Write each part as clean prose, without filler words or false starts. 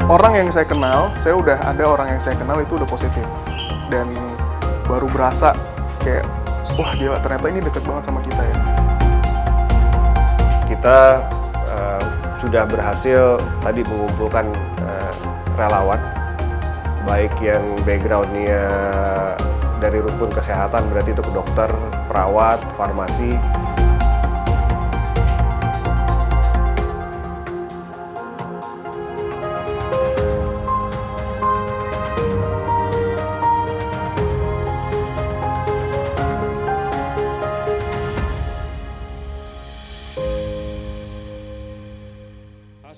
orang yang saya kenal, udah ada orang yang saya kenal itu udah positif. Dan baru berasa kayak, wah gila ternyata ini deket banget sama kita ya. Kita sudah berhasil tadi mengumpulkan relawan, baik yang background-nya dari rukun kesehatan, berarti itu ke dokter, perawat, farmasi.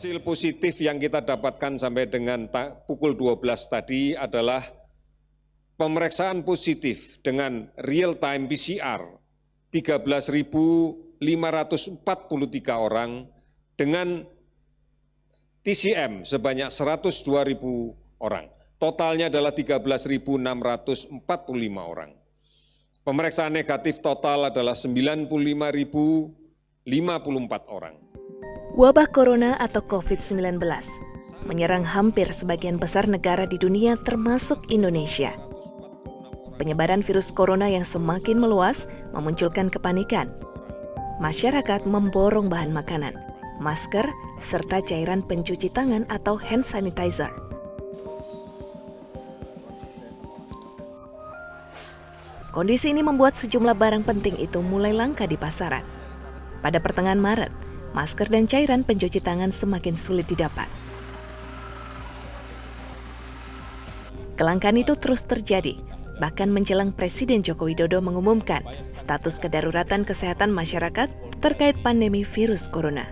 Hasil positif yang kita dapatkan sampai dengan pukul 12 tadi adalah pemeriksaan positif dengan real-time PCR 13.543 orang dengan TCM sebanyak 102.000 orang. Totalnya adalah 13.645 orang. Pemeriksaan negatif total adalah 95.054 orang. Wabah corona atau COVID-19 menyerang hampir sebagian besar negara di dunia termasuk Indonesia. Penyebaran virus corona yang semakin meluas memunculkan kepanikan. Masyarakat memborong bahan makanan, masker, serta cairan pencuci tangan atau hand sanitizer. Kondisi ini membuat sejumlah barang penting itu mulai langka di pasaran. Pada pertengahan Maret, masker dan cairan pencuci tangan semakin sulit didapat. Kelangkaan itu terus terjadi, bahkan menjelang Presiden Joko Widodo mengumumkan status kedaruratan kesehatan masyarakat terkait pandemi virus corona.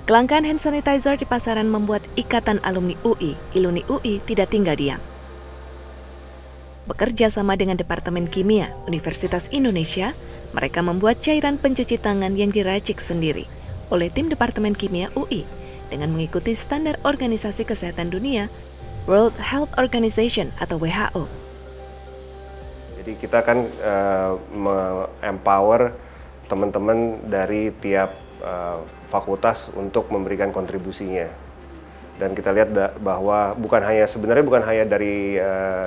Kelangkaan hand sanitizer di pasaran membuat Ikatan Alumni UI, Iluni UI, tidak tinggal diam. Bekerja sama dengan Departemen Kimia Universitas Indonesia, mereka membuat cairan pencuci tangan yang diracik sendiri oleh tim Departemen Kimia UI dengan mengikuti standar Organisasi Kesehatan Dunia, World Health Organization atau WHO. Jadi kita kan empower teman-teman dari tiap fakultas untuk memberikan kontribusinya. Dan kita lihat bahwa sebenarnya bukan hanya dari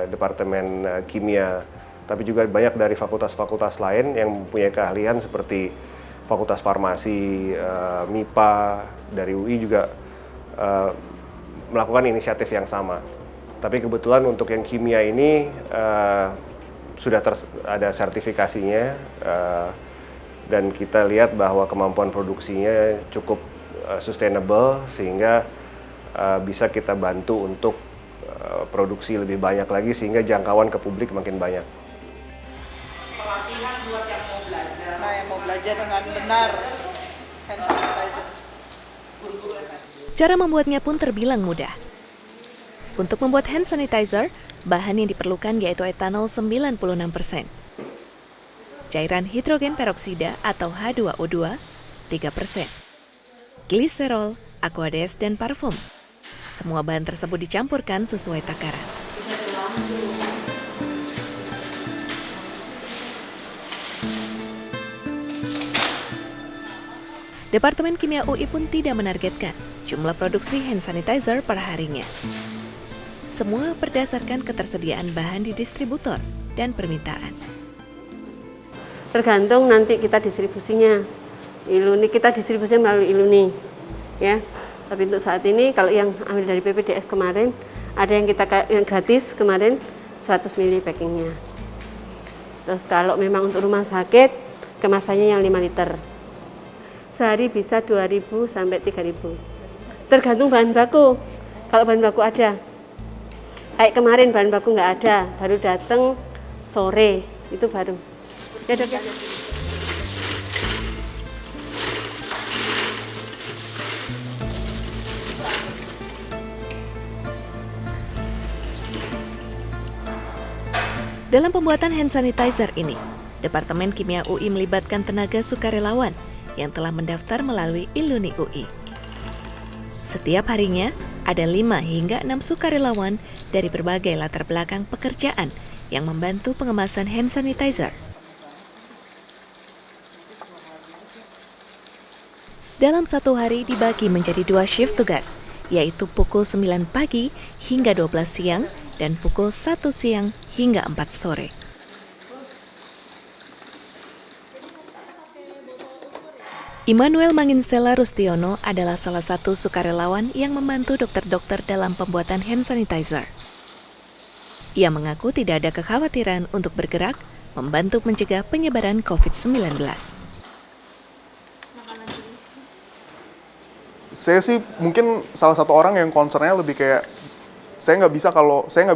Departemen Kimia, tapi juga banyak dari fakultas-fakultas lain yang mempunyai keahlian seperti Fakultas Farmasi, MIPA, dari UI juga melakukan inisiatif yang sama. Tapi kebetulan untuk yang kimia ini sudah ada sertifikasinya, dan kita lihat bahwa kemampuan produksinya cukup sustainable sehingga bisa kita bantu untuk produksi lebih banyak lagi sehingga jangkauan ke publik makin banyak. Pelatihan buat yang mau belajar. Nah, yang mau belajar dengan benar hand sanitizer. Cara membuatnya pun terbilang mudah. Untuk membuat hand sanitizer, bahan yang diperlukan yaitu etanol 96%, cairan hidrogen peroksida atau H2O2 3%, gliserol, aquades, dan parfum. Semua bahan tersebut dicampurkan sesuai takaran. Departemen Kimia UI pun tidak menargetkan jumlah produksi hand sanitizer per harinya. Semua berdasarkan ketersediaan bahan di distributor dan permintaan. Tergantung nanti kita distribusinya. Iluni kita distribusinya melalui Iluni, ya. Tapi untuk saat ini kalau yang ambil dari PPDS kemarin ada yang yang gratis kemarin 100 ml packingnya. Terus kalau memang untuk rumah sakit kemasannya yang 5 liter. Sehari bisa 2.000 sampai 3.000. Tergantung bahan baku. Kalau bahan baku ada. Kayak kemarin bahan baku nggak ada, baru datang sore itu baru. Ya dok ya. Dalam pembuatan hand sanitizer ini, Departemen Kimia UI melibatkan tenaga sukarelawan yang telah mendaftar melalui Iluni UI. Setiap harinya, ada 5 hingga 6 sukarelawan dari berbagai latar belakang pekerjaan yang membantu pengemasan hand sanitizer. dalam satu hari dibagi menjadi 2 shift tugas, yaitu pukul 9 pagi hingga 12 siang dan pukul 1 siang hingga 4 sore. Immanuel Manginsela Rustiono adalah salah satu sukarelawan yang membantu dokter-dokter dalam pembuatan hand sanitizer. Ia mengaku tidak ada kekhawatiran untuk bergerak membantu mencegah penyebaran COVID-19. Saya sih mungkin salah satu orang yang concernnya lebih kayak saya nggak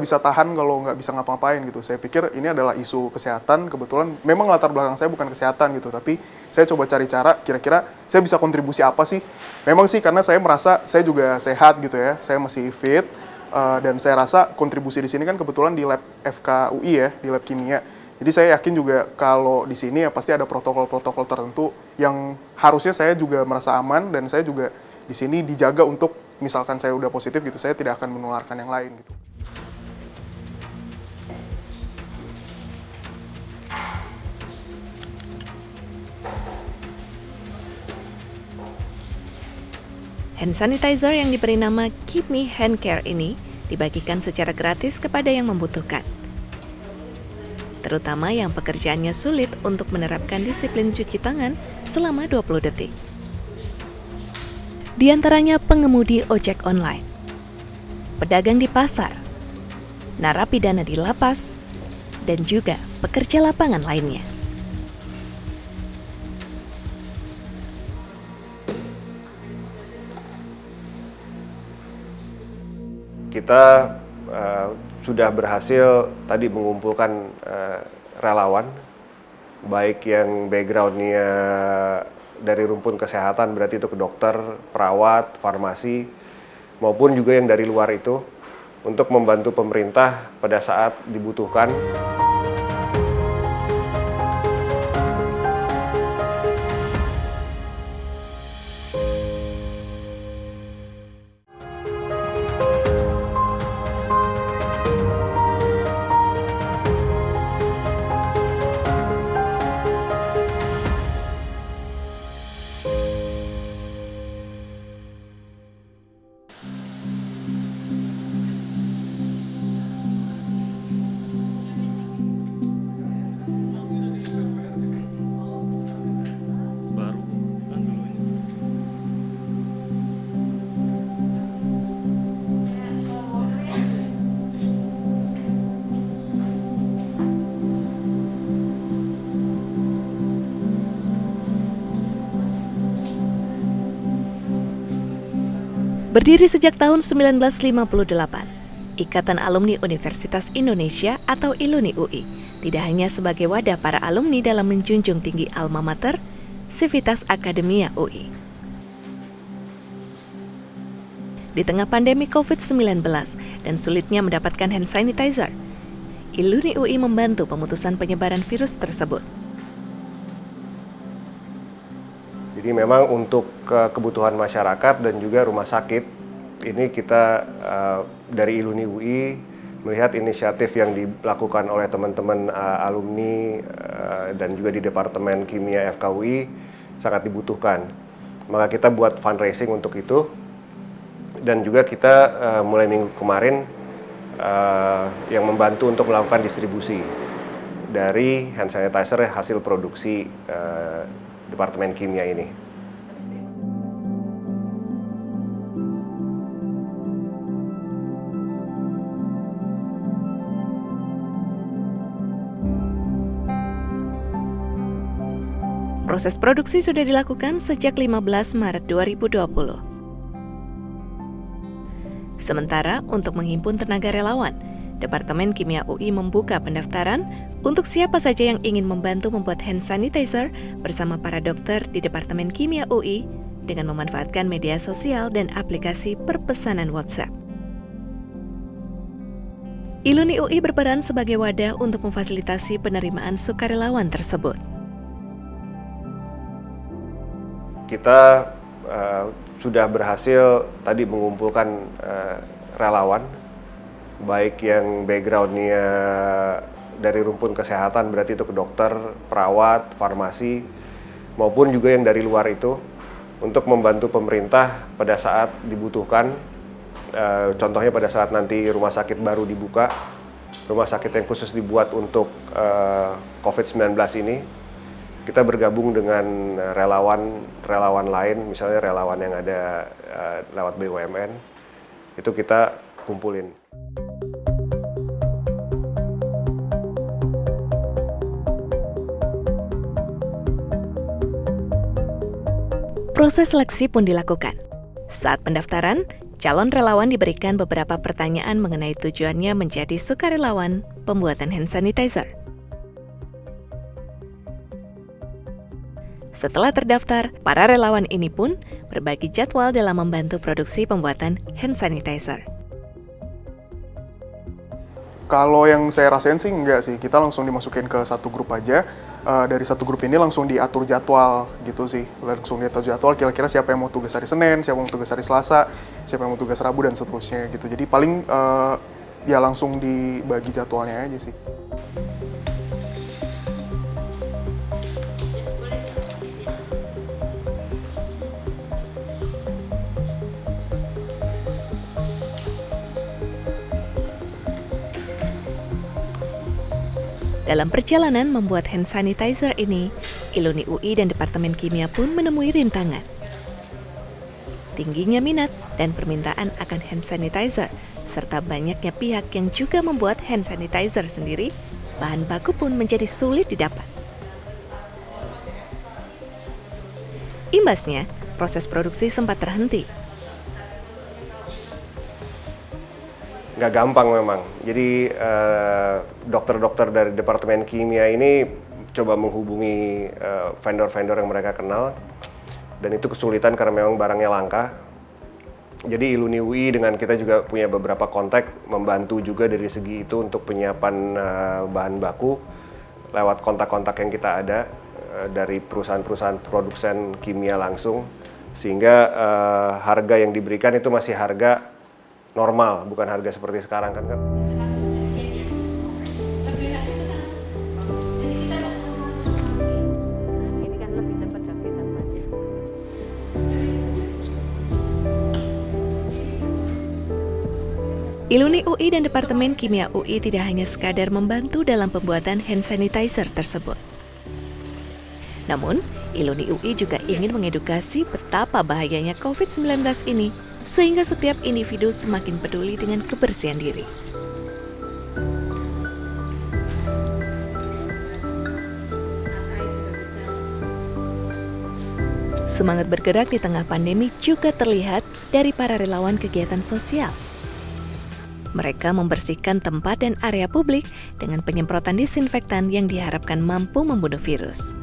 bisa tahan kalau nggak bisa ngapa-ngapain gitu. Saya pikir ini adalah isu kesehatan. Kebetulan memang latar belakang saya bukan kesehatan gitu, tapi saya coba cari cara kira-kira saya bisa kontribusi apa sih. Memang sih karena saya merasa saya juga sehat gitu ya, saya masih fit dan saya rasa kontribusi di sini kan kebetulan di lab FKUI ya, di lab kimia. Jadi saya yakin juga kalau di sini ya pasti ada protokol-protokol tertentu yang harusnya saya juga merasa aman dan saya juga di sini dijaga untuk misalkan saya udah positif gitu, saya tidak akan menularkan yang lain gitu. Hand sanitizer yang diberi nama Keep Me Hand Care ini dibagikan secara gratis kepada yang membutuhkan. Terutama yang pekerjaannya sulit untuk menerapkan disiplin cuci tangan selama 20 detik. Di antaranya pengemudi ojek online, pedagang di pasar, narapidana di lapas, dan juga pekerja lapangan lainnya. Kita sudah berhasil tadi mengumpulkan relawan, baik yang background-nya dari rumpun kesehatan, berarti itu ke dokter, perawat, farmasi, maupun juga yang dari luar itu, untuk membantu pemerintah pada saat dibutuhkan. Berdiri sejak tahun 1958, Ikatan Alumni Universitas Indonesia atau ILUNI UI tidak hanya sebagai wadah para alumni dalam menjunjung tinggi alma mater, Civitas Akademia UI. Di tengah pandemi COVID-19 dan sulitnya mendapatkan hand sanitizer, ILUNI UI membantu pemutusan penyebaran virus tersebut. Jadi memang untuk kebutuhan masyarakat dan juga rumah sakit, ini kita dari ILUNI UI melihat inisiatif yang dilakukan oleh teman-teman alumni dan juga di Departemen Kimia FKUI sangat dibutuhkan. Maka kita buat fundraising untuk itu, dan juga kita mulai minggu kemarin yang membantu untuk melakukan distribusi dari hand sanitizer hasil produksi Departemen Kimia ini. Proses produksi sudah dilakukan sejak 15 Maret 2020. Sementara untuk menghimpun tenaga relawan, Departemen Kimia UI membuka pendaftaran untuk siapa saja yang ingin membantu membuat hand sanitizer bersama para dokter di Departemen Kimia UI dengan memanfaatkan media sosial dan aplikasi perpesanan WhatsApp. ILUNI UI berperan sebagai wadah untuk memfasilitasi penerimaan sukarelawan tersebut. Kita sudah berhasil tadi mengumpulkan relawan, baik yang background-nya dari rumpun kesehatan, berarti itu ke dokter, perawat, farmasi, maupun juga yang dari luar itu, untuk membantu pemerintah pada saat dibutuhkan. Contohnya pada saat nanti rumah sakit baru dibuka, rumah sakit yang khusus dibuat untuk COVID-19 ini, kita bergabung dengan relawan lain, misalnya relawan yang ada lewat BUMN, itu kita kumpulin. Proses seleksi pun dilakukan. Saat pendaftaran, calon relawan diberikan beberapa pertanyaan mengenai tujuannya menjadi sukarelawan pembuatan hand sanitizer. Setelah terdaftar, para relawan ini pun berbagi jadwal dalam membantu produksi pembuatan hand sanitizer. Kalau yang saya rasain sih enggak sih, kita langsung dimasukin ke satu grup aja. Dari satu grup ini langsung diatur jadwal gitu sih, langsung diatur jadwal kira-kira siapa yang mau tugas hari Senin, siapa yang mau tugas hari Selasa, siapa yang mau tugas Rabu dan seterusnya gitu. Jadi paling ya langsung dibagi jadwalnya aja sih. Dalam perjalanan membuat hand sanitizer ini, Iluni UI dan Departemen Kimia pun menemui rintangan. Tingginya minat dan permintaan akan hand sanitizer, serta banyaknya pihak yang juga membuat hand sanitizer sendiri, bahan baku pun menjadi sulit didapat. Imbasnya, proses produksi sempat terhenti. Nggak gampang memang. Jadi dokter-dokter dari Departemen Kimia ini coba menghubungi vendor-vendor yang mereka kenal, dan itu kesulitan karena memang barangnya langka. Jadi Iluni UI dengan kita juga punya beberapa kontak membantu juga dari segi itu untuk penyiapan bahan baku lewat kontak-kontak yang kita ada dari perusahaan-perusahaan produsen kimia langsung, sehingga harga yang diberikan itu masih harga normal, bukan harga seperti sekarang kan. Ini kan lebih cepat dan kita buatnya. Iluni UI dan Departemen Kimia UI tidak hanya sekadar membantu dalam pembuatan hand sanitizer tersebut. Namun, Iluni UI juga ingin mengedukasi betapa bahayanya COVID-19 ini, sehingga setiap individu semakin peduli dengan kebersihan diri. Semangat bergerak di tengah pandemi juga terlihat dari para relawan kegiatan sosial. Mereka membersihkan tempat dan area publik dengan penyemprotan disinfektan yang diharapkan mampu membunuh virus.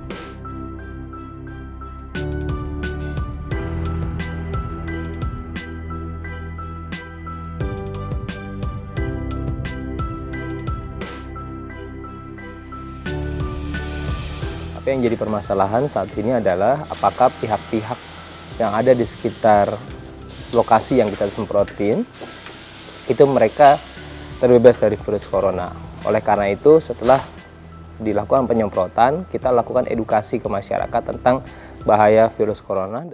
Tapi yang jadi permasalahan saat ini adalah apakah pihak-pihak yang ada di sekitar lokasi yang kita semprotin itu mereka terbebas dari virus corona. Oleh karena itu, setelah dilakukan penyemprotan, kita lakukan edukasi ke masyarakat tentang bahaya virus corona.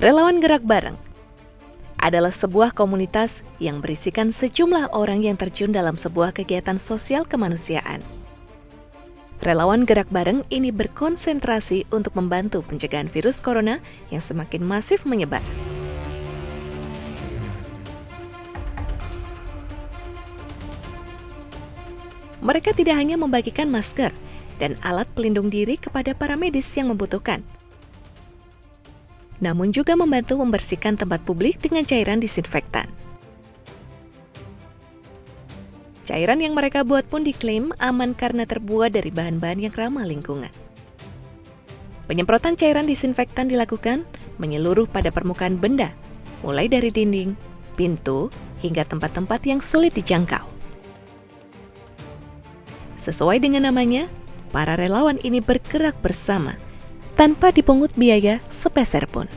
Relawan Gerak Bareng adalah sebuah komunitas yang berisikan sejumlah orang yang terjun dalam sebuah kegiatan sosial kemanusiaan. Relawan Gerak Bareng ini berkonsentrasi untuk membantu pencegahan virus corona yang semakin masif menyebar. Mereka tidak hanya membagikan masker dan alat pelindung diri kepada para medis yang membutuhkan, namun juga membantu membersihkan tempat publik dengan cairan disinfektan. Cairan yang mereka buat pun diklaim aman karena terbuat dari bahan-bahan yang ramah lingkungan. Penyemprotan cairan disinfektan dilakukan menyeluruh pada permukaan benda, mulai dari dinding, pintu, hingga tempat-tempat yang sulit dijangkau. Sesuai dengan namanya, para relawan ini bergerak bersama, tanpa dipungut biaya sepeser pun.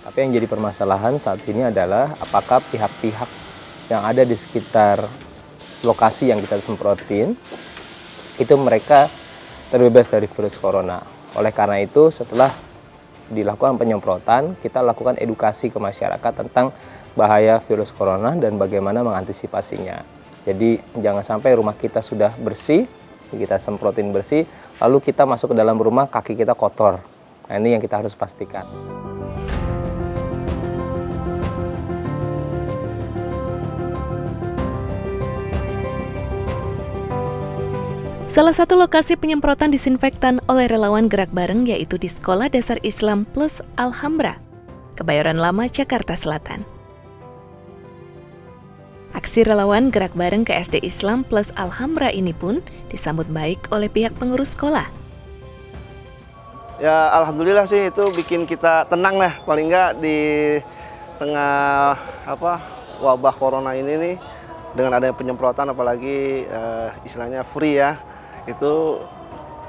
Tapi yang jadi permasalahan saat ini adalah apakah pihak-pihak yang ada di sekitar lokasi yang kita semprotin, itu mereka terbebas dari virus corona. Oleh karena itu, setelah dilakukan penyemprotan, kita lakukan edukasi ke masyarakat tentang bahaya virus corona dan bagaimana mengantisipasinya. Jadi jangan sampai rumah kita sudah bersih, kita semprotin bersih, lalu kita masuk ke dalam rumah kaki kita kotor. Nah, ini yang kita harus pastikan. Salah satu lokasi penyemprotan disinfektan oleh relawan Gerak Bareng yaitu di Sekolah Dasar Islam Plus Alhambra, Kebayoran Lama, Jakarta Selatan. Aksi relawan Gerak Bareng ke SD Islam Plus Alhambra ini pun disambut baik oleh pihak pengurus sekolah. Ya alhamdulillah sih itu bikin kita tenang lah, paling nggak di tengah wabah corona ini nih, dengan adanya penyemprotan apalagi istilahnya free ya, itu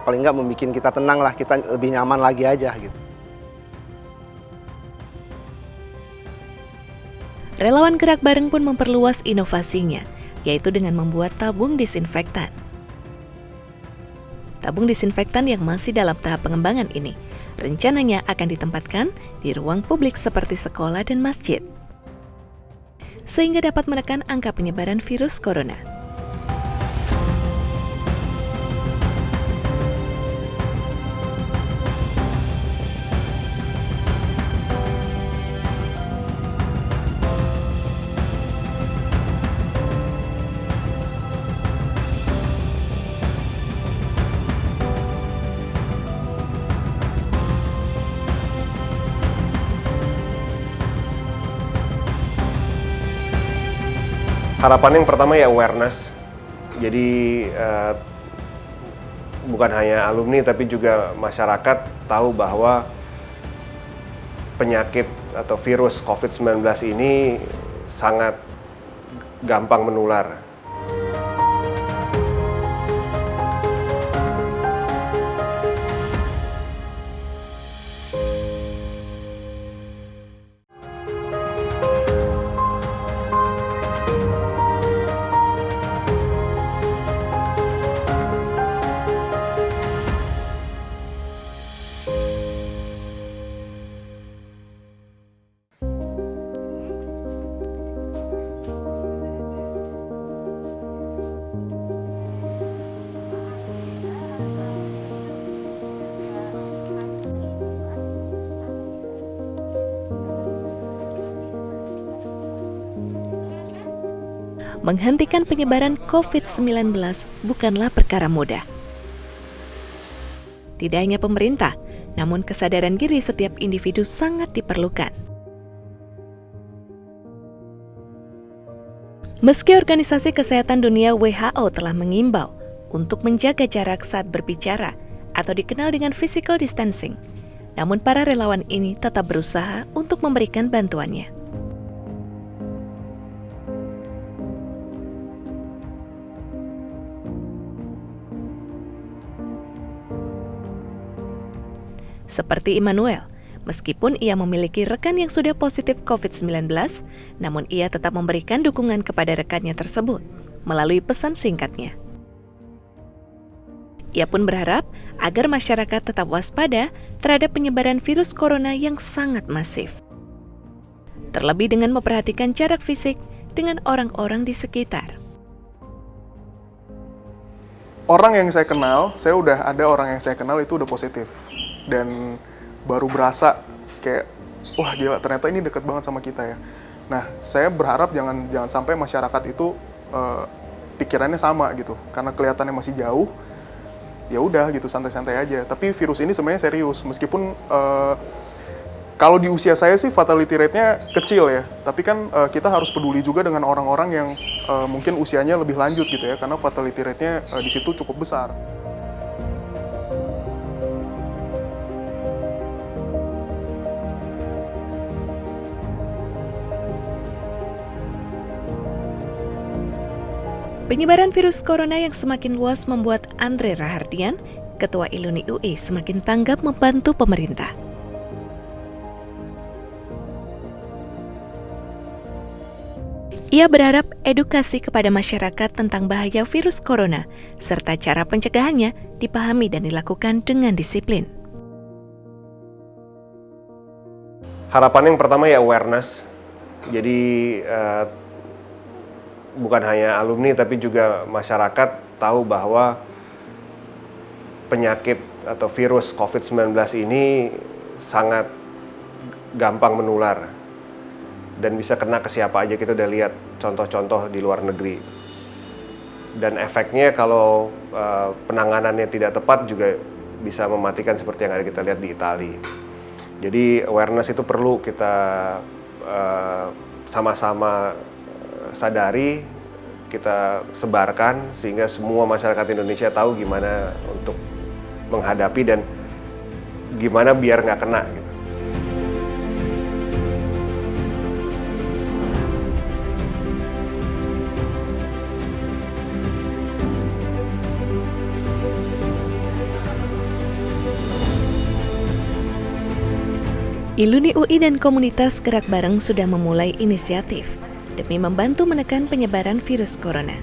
paling nggak membuat kita tenang lah, kita lebih nyaman lagi aja gitu. Relawan Gerak Bareng pun memperluas inovasinya, yaitu dengan membuat tabung disinfektan. Tabung disinfektan yang masih dalam tahap pengembangan ini rencananya akan ditempatkan di ruang publik seperti sekolah dan masjid, sehingga dapat menekan angka penyebaran virus corona. Harapan yang pertama ya awareness. Jadi bukan hanya alumni tapi juga masyarakat tahu bahwa penyakit atau virus COVID-19 ini sangat gampang menular. Menghentikan penyebaran COVID-19 bukanlah perkara mudah. Tidak hanya pemerintah, namun kesadaran diri setiap individu sangat diperlukan. Meski Organisasi Kesehatan Dunia WHO telah mengimbau untuk menjaga jarak saat berbicara atau dikenal dengan physical distancing, namun para relawan ini tetap berusaha untuk memberikan bantuannya. Seperti Immanuel, meskipun ia memiliki rekan yang sudah positif COVID-19, namun ia tetap memberikan dukungan kepada rekannya tersebut melalui pesan singkatnya. Ia pun berharap agar masyarakat tetap waspada terhadap penyebaran virus corona yang sangat masif. Terlebih dengan memperhatikan jarak fisik dengan orang-orang di sekitar. Orang yang saya kenal, ada orang yang saya kenal itu udah positif. Dan baru berasa kayak, wah gila ternyata ini deket banget sama kita ya. Nah, saya berharap jangan sampai masyarakat itu pikirannya sama gitu. Karena kelihatannya masih jauh, ya udah gitu santai-santai aja. Tapi virus ini sebenarnya serius. Meskipun Kalau di usia saya sih fatality rate-nya kecil ya, tapi kan kita harus peduli juga dengan orang-orang yang mungkin usianya lebih lanjut gitu ya, karena fatality rate-nya di situ cukup besar. Penyebaran virus corona yang semakin luas membuat Andre Rahardian, Ketua ILUNI UI, semakin tanggap membantu pemerintah. Ia berharap edukasi kepada masyarakat tentang bahaya virus corona serta cara pencegahannya dipahami dan dilakukan dengan disiplin. Harapan yang pertama ya awareness. Jadi bukan hanya alumni tapi juga masyarakat tahu bahwa penyakit atau virus COVID-19 ini sangat gampang menular dan bisa kena ke siapa aja. Kita udah lihat contoh-contoh di luar negeri. Dan efeknya kalau penanganannya tidak tepat juga bisa mematikan seperti yang ada kita lihat di Italia. Jadi awareness itu perlu kita sama-sama sadari, kita sebarkan sehingga semua masyarakat Indonesia tahu gimana untuk menghadapi dan gimana biar nggak kena gitu. ILUNI UI dan komunitas Gerak Bareng sudah memulai inisiatif demi membantu menekan penyebaran virus corona.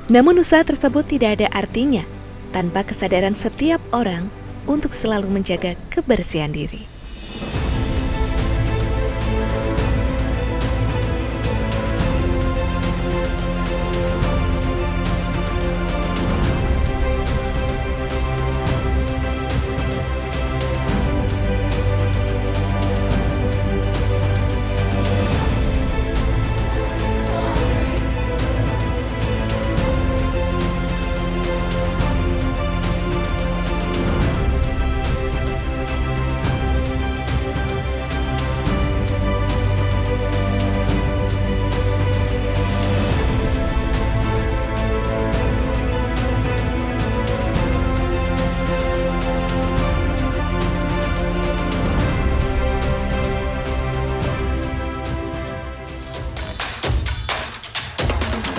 Namun usaha tersebut tidak ada artinya tanpa kesadaran setiap orang untuk selalu menjaga kebersihan diri.